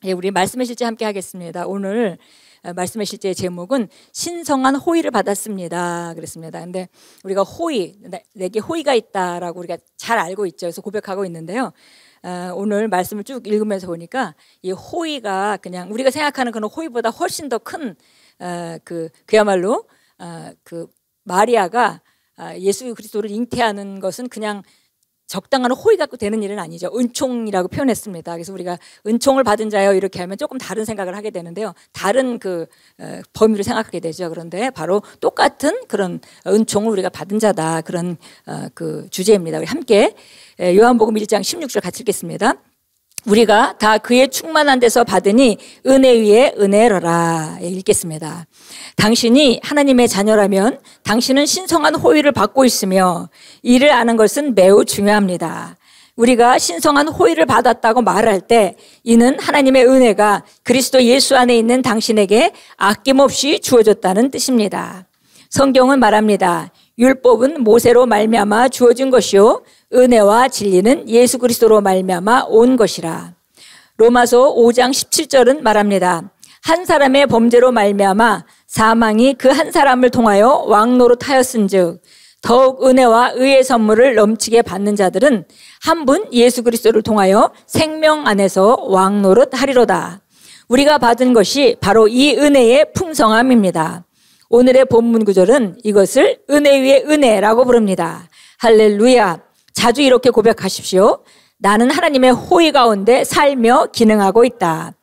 예, 우리 말씀의 실제 함께 하겠습니다. 오늘 말씀의 실제의 제목은 신성한 호의를 받았습니다. 그랬습니다. 근데 우리가 호의, 내게 호의가 있다라고 우리가 잘 알고 있죠. 그래서 고백하고 있는데요. 오늘 말씀을 쭉 읽으면서 보니까 이 호의가 그냥 우리가 생각하는 그런 호의보다 훨씬 더 큰 그야말로 마리아가 예수 그리스도를 잉태하는 것은 그냥 적당한 호의 갖고 되는 일은 아니죠. 은총이라고 표현했습니다. 그래서 우리가 은총을 받은 자요 이렇게 하면 조금 다른 생각을 하게 되는데요. 다른 범위로 생각하게 되죠. 그런데 바로 똑같은 그런 은총을 우리가 받은 자다. 그런 주제입니다. 우리 함께 요한복음 1장 16절 같이 읽겠습니다. 우리가 다 그의 충만한 데서 받으니 은혜 위에 은혜로라. 읽겠습니다. 당신이 하나님의 자녀라면 당신은 신성한 호의를 받고 있으며 이를 아는 것은 매우 중요합니다. 우리가 신성한 호의를 받았다고 말할 때 이는 하나님의 은혜가 그리스도 예수 안에 있는 당신에게 아낌없이 주어졌다는 뜻입니다. 성경은 말합니다. 율법은 모세로 말미암아 주어진 것이요 은혜와 진리는 예수 그리스도로 말미암아 온 것이라. 로마서 5장 17절은 말합니다. 한 사람의 범죄로 말미암아 사망이 그 한 사람을 통하여 왕노릇하였은즉 더욱 은혜와 의의 선물을 넘치게 받는 자들은 한 분 예수 그리스도를 통하여 생명 안에서 왕노릇하리로다. 우리가 받은 것이 바로 이 은혜의 풍성함입니다. 오늘의 본문 구절은 이것을 은혜 위에 은혜라고 부릅니다. 할렐루야. 자주 이렇게 고백하십시오. 나는 하나님의 호의 가운데 살며 기능하고 있다.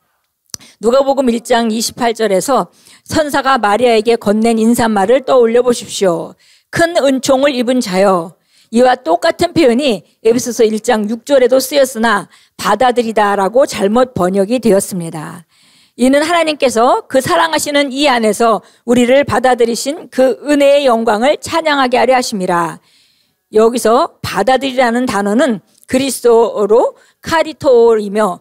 누가복음 1장 28절에서 천사가 마리아에게 건넨 인사말을 떠올려 보십시오. 큰 은총을 입은 자여. 이와 똑같은 표현이 에베소서 1장 6절에도 쓰였으나 받아들이다라고 잘못 번역이 되었습니다. 이는 하나님께서 그 사랑하시는 이 안에서 우리를 받아들이신 그 은혜의 영광을 찬양하게 하려 하심이라. 여기서 받아들이라는 단어는 그리스도로 카리토이며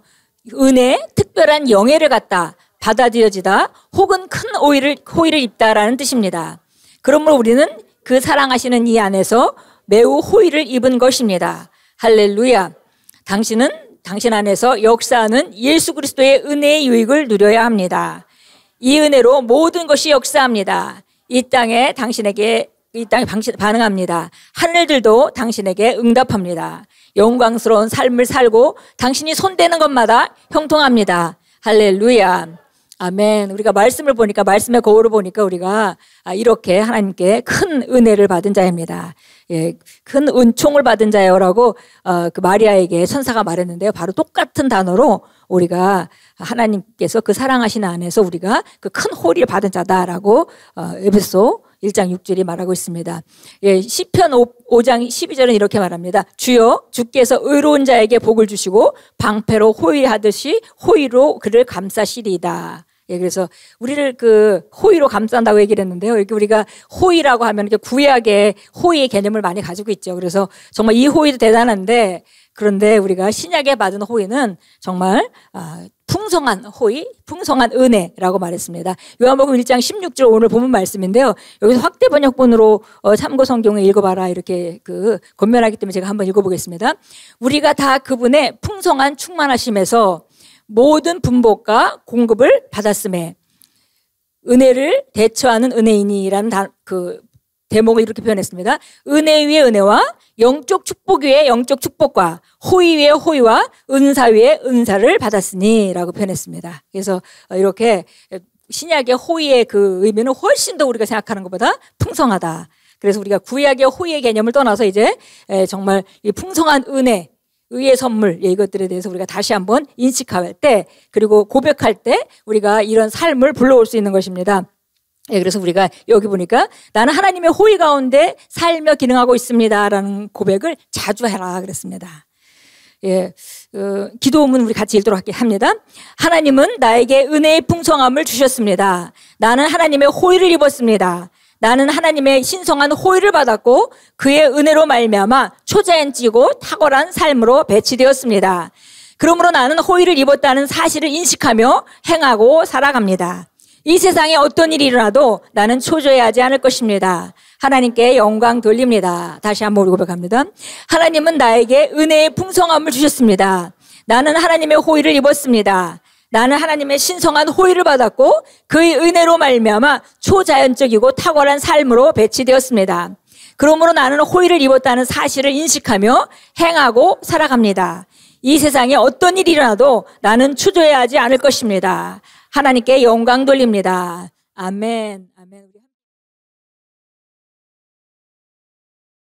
은혜, 특별한 영예를 갖다 받아들여지다 혹은 큰 호의를 입다라는 뜻입니다. 그러므로 우리는 그 사랑하시는 이 안에서 매우 호의를 입은 것입니다. 할렐루야. 당신 안에서 역사하는 예수 그리스도의 은혜의 유익을 누려야 합니다. 이 은혜로 모든 것이 역사합니다. 이 땅에 반응합니다. 하늘들도 당신에게 응답합니다. 영광스러운 삶을 살고 당신이 손대는 것마다 형통합니다. 할렐루야. 아멘. 우리가 말씀을 보니까, 말씀의 거울을 보니까 우리가 이렇게 하나님께 큰 은혜를 받은 자입니다. 예, 큰 은총을 받은 자요라고 마리아에게 천사가 말했는데요. 바로 똑같은 단어로 우리가 하나님께서 그 사랑하시는 안에서 우리가 그 큰 호의를 받은 자다라고 에베소 1장 6절이 말하고 있습니다. 예, 시편 5장 12절은 이렇게 말합니다. 주여 주께서 의로운 자에게 복을 주시고 방패로 호위하듯이 호의로 그를 감싸시리이다. 예, 그래서 우리를 호의로 감싼다고 얘기를 했는데요. 이렇게 우리가 호의라고 하면 이렇게 구약의 호의의 개념을 많이 가지고 있죠. 그래서 정말 이 호의도 대단한데 그런데 우리가 신약에 받은 호의는 정말 풍성한 호의, 풍성한 은혜라고 말했습니다. 요한복음 1장 16절 오늘 본문 말씀인데요. 여기서 확대 번역본으로 참고 성경을 읽어봐라 이렇게 권면하기 때문에 제가 한번 읽어보겠습니다. 우리가 다 그분의 풍성한 충만하심에서 모든 분복과 공급을 받았음에 은혜를 대처하는 은혜인이라는 대목을 이렇게 표현했습니다. 은혜 위에 은혜와 영적 축복 위에 영적 축복과 호의 위에 호의와 은사 위에 은사를 받았으니 라고 표현했습니다. 그래서 이렇게 신약의 호의의 의미는 훨씬 더 우리가 생각하는 것보다 풍성하다. 그래서 우리가 구약의 호의의 개념을 떠나서 이제 정말 이 풍성한 은혜, 의의 선물 이것들에 대해서 우리가 다시 한번 인식할 때 그리고 고백할 때 우리가 이런 삶을 불러올 수 있는 것입니다. 예, 그래서 우리가 여기 보니까 나는 하나님의 호의 가운데 살며 기능하고 있습니다라는 고백을 자주 해라 그랬습니다. 예, 기도문 우리 같이 읽도록 합니다. 하나님은 나에게 은혜의 풍성함을 주셨습니다. 나는 하나님의 호의를 입었습니다. 나는 하나님의 신성한 호의를 받았고 그의 은혜로 말미암아 초자연지고 탁월한 삶으로 배치되었습니다. 그러므로 나는 호의를 입었다는 사실을 인식하며 행하고 살아갑니다. 이 세상에 어떤 일이 일어나도 나는 초조해하지 않을 것입니다. 하나님께 영광 돌립니다. 다시 한번 고백합니다. 하나님은 나에게 은혜의 풍성함을 주셨습니다. 나는 하나님의 호의를 입었습니다. 나는 하나님의 신성한 호의를 받았고 그의 은혜로 말미암아 초자연적이고 탁월한 삶으로 배치되었습니다. 그러므로 나는 호의를 입었다는 사실을 인식하며 행하고 살아갑니다. 이 세상에 어떤 일이 일어나도 나는 주저해하지 않을 것입니다. 하나님께 영광 돌립니다. 아멘. 아멘.